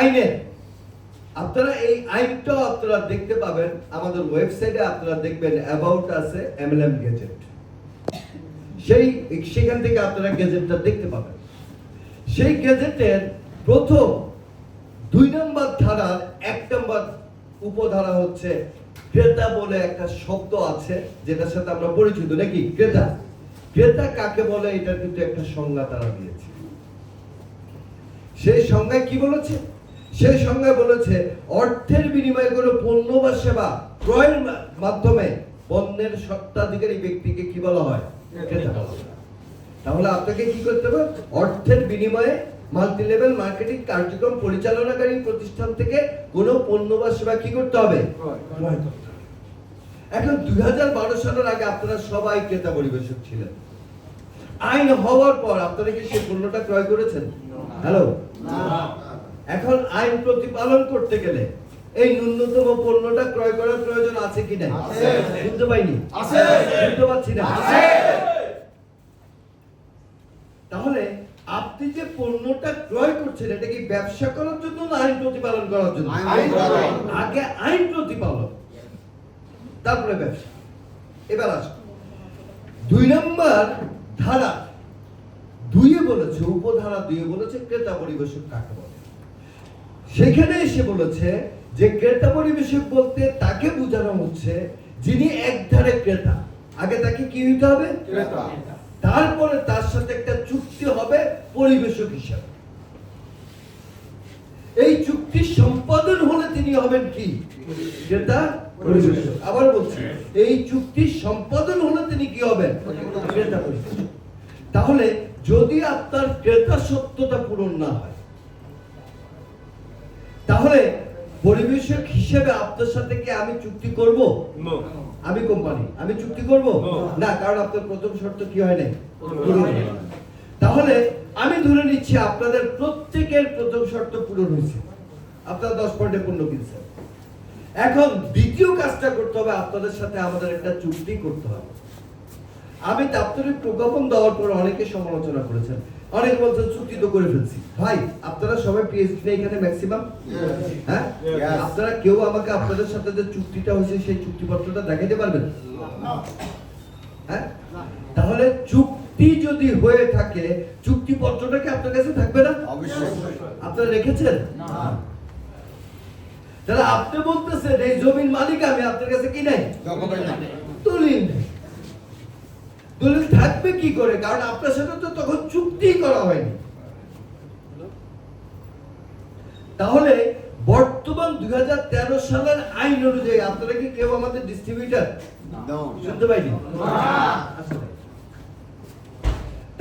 আইনের আপনারা এই আইনটাও আপনারা দেখতে পাবেন আমাদের ওয়েবসাইটে। আপনারা দেখবেন অ্যাবাউট আছে এমএলএম গেজেট, সেখান থেকে আপনারা গেজেটটা দেখতে পাবেন। সেই গেজেটের প্রথম 2 নম্বর ধারার 1 নম্বর উপধারা হচ্ছে ক্রেতা বলে একটা শব্দ আছে, যেটার সাথে আমরা পরিচিত নাকি। ক্রেতা, ক্রেতা কাকে বলে এটার কিন্তু একটা সংজ্ঞা তারা দিয়েছে। সেই সংজ্ঞায় কি বলেছে? সেই সংজ্ঞায় বলেছে অর্থের বিনিময়ে কোনো পণ্য বা সেবা ক্রয়ের মাধ্যমে পণ্যের স্বত্বাধিকারী ব্যক্তিকে কি বলা হয়? ক্রেতা বলা হয়। তাহলে আপনাকে কি করতে হবে? অর্থের বিনিময়ে মাল্টি লেভেল মার্কেটিং কার্যক্রম পরিচালনাকারী প্রতিষ্ঠান থেকে কোনো পণ্য বা সেবা কি করতে হবে? ক্রয় করতে হবে। এখন 2012 সালের আগে আপনারা সবাই ক্রেতা পরিবেশক ছিলেন। আইন হওয়ার পর আপনারা কি সেই পণ্যটা ক্রয় করেছেন? হ্যালো, এখন আইন প্রতিপালন করতে গেলে এই ন্যূনতম পণ্যটা ক্রয় করার প্রয়োজন আছে কি না? শুনতে পাইনি, শুনতে পাচ্ছি না। তাহলে আপনি যে পণ্যটা ক্রয় করছেন এটা কি ব্যবসা করার জন্য না আইন প্রতিপালন করার জন্য? আগে আইন প্রতিপালন, তারপরে ব্যবসা। এবার আসুন 2 নম্বর ধারা 2 বলেছে, উপধারা 2 বলেছে ক্রেতা পরিবেশক কাকে বলে। সেখানে এসে বলেছে যে ক্রেতা পরিবেশক বলতে তাকে বোঝানো হচ্ছে যিনি একধারে ক্রেতা। আগে তাকে কি হইতে হবে? ক্রেতা। তারপরে তার সাথে একটা চুক্তি হবে পরিবেশক হিসাবে। এই চুক্তি সম্পাদন হলে তিনি হবেন কি? ক্রেতা পরিবেশক। আবার বলছি, এই চুক্তি সম্পাদন হলে তিনি কি হবেন? ক্রেতা পরিবেশক। তাহলে যদি আপনার ক্রেতা সত্যতা পূরণ না হয় তাহলে পরিবেশক হিসেবে আপনার সাথে কি আমি চুক্তি করব? আমি কোম্পানি আমি চুক্তি করব না, কারণ আপনার প্রথম শর্ত কি হয় নাই? তাহলে আমি ধরে নিচ্ছি আপনাদের প্রত্যেকের প্রথম শর্ত পূরণ হয়েছে, আপনারা 10 পয়েন্টে পণ্য কিনছেন। এখন দ্বিতীয় কাজটা করতে হবে, আপনাদের সাথে আমাদের একটা চুক্তি করতে হবে। আমি দাপ্তরিক প্রজ্ঞাপন দেওয়ার পর অনেকে সমালোচনা করেছেন, অনেকে বলছেন চুক্তি তো করে ফেলছি। ভাই আপনারা সবাই পিএইচডি এখানে ম্যাক্সিমাম, হ্যাঁ? আপনারা কেউ আমাকে আপনাদের সাথে যে চুক্তিটা হয়েছে সেই চুক্তিপত্রটা দেখাতে পারবেন? হ্যাঁ, তাহলে চুক্তি যদি হয়ে থাকে চুক্তিপত্রটা কি আপনার কাছে থাকবে না? অবশ্যই। আপনারা রেখেছেন না? তাহলে আপনি বলতেছেন এই জমির মালিক আমি, আপনার কাছে কি নাই? দলিল নেই। দলিল থাকবে কি করে? কারণ আপনার সাথে তো তখন চুক্তি করা হয়নি। তাহলে বর্তমান 2013 সালের আইন অনুযায়ী আপনারা কি কেউ আমাদের ডিস্ট্রিবিউটর? শুনতে পাইনি।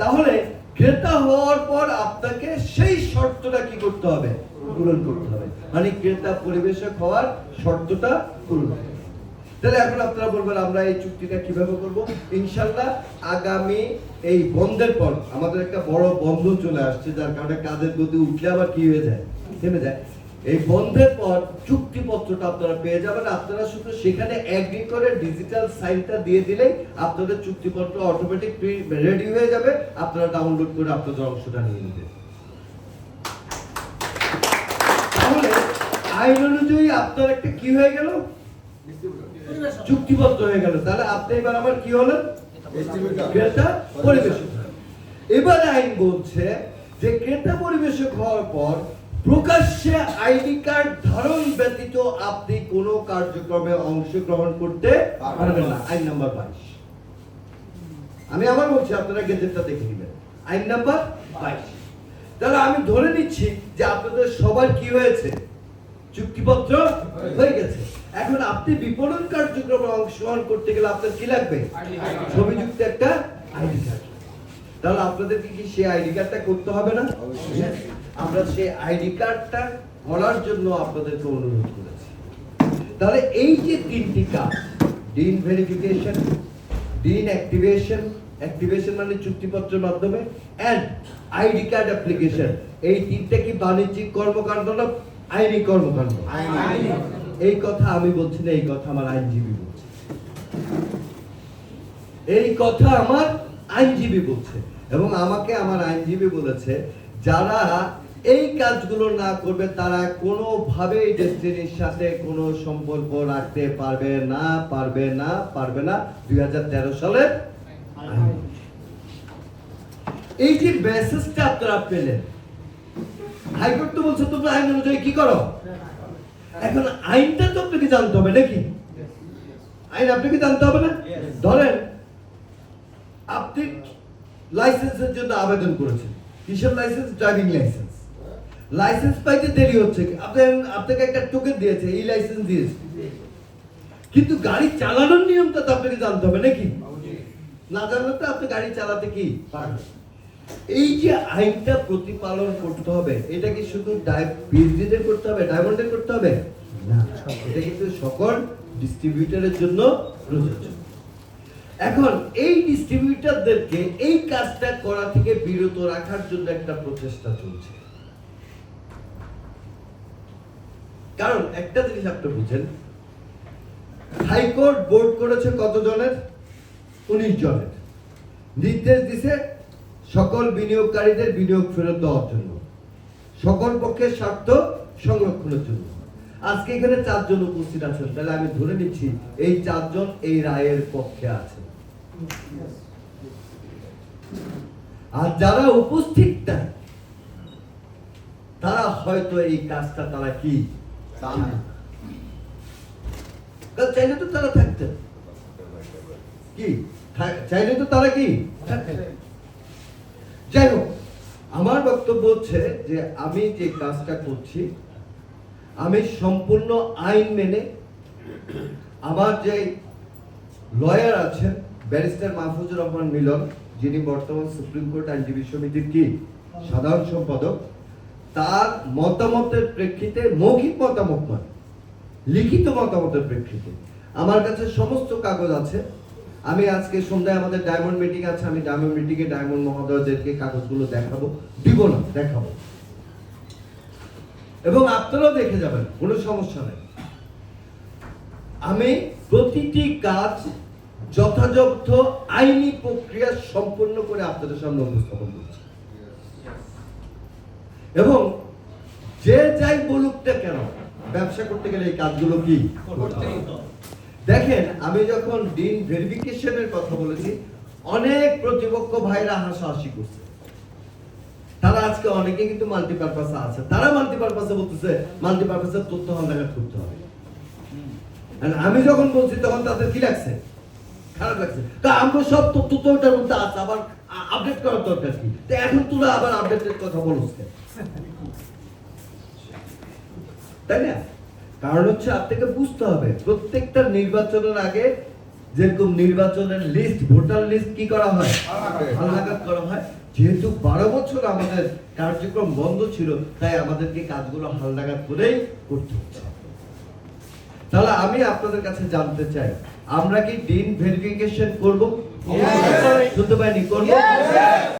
তাহলে ক্রেতা হওয়ার পর আপনাকে সেই শর্তটা কি করতে হবে? পূরণ করতে হবে। মানে ক্রেতা পরিবেশক হওয়ার শর্তটা পূরণ হবে। তাহলে এখন আপনারা বলবেন আমরা এই চুক্তিটা কিভাবে করব? ইনশাআল্লাহ আগামী এই বন্ধের পর আমাদের একটা বড় বন্ধ চলে আসছে, যার কারণে কাজের গতি উঠলে আবার কি হয়ে যায়? থেমে যায়। এই বন্ধের পর চুক্তিপত্রটা আপনারা পেয়ে যাবেন। আপনারা শুধু সেখানে এগ্রি করে ডিজিটাল সাইনটা দিয়ে দিলেই আপনাদের চুক্তিপত্র অটোমেটিক রেডি হয়ে যাবে। আপনারা ডাউনলোড করে আপনাদের অংশটা নিয়ে নেবেন। তাহলে আইন অনুযায়ী আপনার একটা কি হয়ে গেল? চুক্তিপত্র হয়ে গেল। তাহলে আপনি এবার আমার কি হলেন? ক্রেতা পরিবেশক। এবার আইন বলছে যে ক্রেতা পরিবেশক হওয়ার পর প্রকাশ্যে আইডি কার্ড ধারণ ব্যতীত আপনি কোনো কার্যক্রমে অংশগ্রহণ করতে পারবেন না। আইন নাম্বার 22। আমি আবার বলছি, আপনারা গেজেটটা দেখে নেবেন। আইন নাম্বার 22। তাহলে আমি ধরে নিচ্ছি যে আপনাদের সবার কি হয়েছে? চুক্তিপত্র হয়ে গেছে। এখন আপনি বিপণন কার্যক্রমে অংশগ্রহণ করতে গেলে আপনার কি লাগবে? ছবিযুক্ত একটা আইডি কার্ড। তাহলে আপনাদেরকে কি সেই আইডি কার্ডটা করতে হবে না? আমরা সেই আইডি কার্ডটা করার জন্য আপনাদেরকে অনুরোধ করেছি। তাহলে এই যে 3টি কাজ, ডিন ভেরিফিকেশন, ডিন অ্যাক্টিভেশন মানে চুক্তিপত্রের মাধ্যমে, এন্ড আইডি কার্ড অ্যাপ্লিকেশন, এই 3টা কি বাণিজ্যিক কর্মকাণ্ড না আইনি কর্মকাণ্ড? এই কথা আমি বলছি না, এই কথা আমার আইনজীবী বলছে। এই কথা আমার আইনজীবী বলছে। এবং আমাকে আমার আইনজীবী বলেছে যারা এই কাজগুলো না করবে তারা কোনোভাবেই ডেস্টিনির সাথে কোনো সম্পর্ক রাখতে পারবে না 2013 সালে এই যে মেসেজটা আপনারা পেলেন, হাইকোর্ট তো বলছে তোমরা আইন অনুযায়ী কি করো। এখন আইনটা তো আপনাকে জানতে হবে নাকি? আইন আপনাকে জানতে হবে না? ধরেন আপনি লাইসেন্সের জন্য আবেদন করেছেন, কিসের লাইসেন্স? Driving licence. লাইসেন্স পাইতে দেরি হচ্ছে, আপনাকে একটা টোকেন দিয়েছে, এই লাইসেন্স দিয়েছে, কিন্তু গাড়ি চালানোর নিয়মটা তো আপনাকে জানতে হবে নাকি? না জানলে তো আপনি গাড়ি চালাতে কি পারবেন। এই যে আইনটা প্রতিপালন করতে হবে, এটা কি শুধু পিএইচডিদের করতে হবে, ডায়মন্ডের করতে হবে না, এটা কিন্তু সকল ডিস্ট্রিবিউটরের জন্য প্রযোজ্য। এখন এই ডিস্ট্রিবিউটরদেরকে এই কাজটা করা থেকে বিরত রাখার জন্য একটা প্রচেষ্টা চলছে। কারণ একটা জিনিস আপনি বুঝেন, হাইকোর্ট বোর্ড করেছে কত জনের? 19 জনের। নির্দেশ দিছে সকল বিনিয়োগকারীদের বিনিয়োগ ফেরত দেওয়ার জন্য, সকল পক্ষের স্বার্থ সংরক্ষণের জন্য। আজকে এখানে 4 জন উপস্থিত আছেন, তাহলে আমি ধরে নিচ্ছি এই 4 জন এই রায়ের পক্ষে আছে। আর যারা উপস্থিত না তারা হয়তো এই কাজটা তারা কি চাইলে তো তারা থাকতেন, কি চাইলে তো তারা কি থাকতেন। যাই হোক, আমার বক্তব্য হচ্ছে যে আমি যে কাজটা করছি আমি সম্পূর্ণ আইন মেনে, আমার যে লয়ার আছেন ব্যারিস্টার মাহফুজুর রহমান মিলন, যিনি বর্তমান সুপ্রিম কোর্ট আইনজীবী সমিতির কি সাধারণ সম্পাদক, তার মতামতের প্রেক্ষিতে, মৌখিক মতামত নয়, লিখিত মতামতের প্রেক্ষিতে আমার কাছে সমস্ত কাগজ আছে। আমি আজকে সন্ধ্যায় আমাদের ডায়মন্ড মিটিং আছে, আমি ডায়মন্ড মিটিংয়ে ডায়মন্ড মহোদয়দেরকে কাগজগুলো দেখাবো, দিব না দেখাবো, এবং আপনারাও দেখে যাবেন, কোনো সমস্যা নেই। আমি প্রতিটি কাজ যথাযথ আইনি প্রক্রিয়া সম্পন্ন করে আপনাদের সামনে উপস্থাপন করছি, এবং যে যাই বলুক না কেন ব্যবসা করতে গেলে এই কাজগুলো কি দেখেন। আমি যখন ডিন ভেরিফিকেশনের কথা বলেছি, অনেক প্রতিপক্ষ ভাইরা হাসাহাসি করছে, তারা আজকে অনেকে কিন্তু মাল্টিপারপাসে আছে, তারা মাল্টিপারপাসে বলতেছে মাল্টিপারপাসের তথ্য হালনাগাদ করতে হবে। আমি যখন বলছি তখন তাদের কি লাগছে? খারাপ লাগছে। তা আমরা সব তথ্য তো ওটার মধ্যে আছে, আবার আপডেট করার দরকার কি? তো এখন তোরা আবার আপডেটের কথা বলছ, তাই না? কারণ হচ্ছে আপনাকে বুঝতে হবে প্রত্যেকটা নির্বাচনের আগে যেরকম নির্বাচনের লিস্ট, ভোটার লিস্ট কি করা হয়? হালনাগাদ করা হয়। যেহেতু 12 বছর আমাদের কার্যক্রম বন্ধ ছিল, তাই আমাদেরকে কাজগুলো হালনাগাদ করেই করতে হচ্ছে। তাহলে আমি আপনাদের কাছে জানতে চাই, আমরা কি ডিন ভেরিফিকেশন করব? শুনতে পাইনি, করব?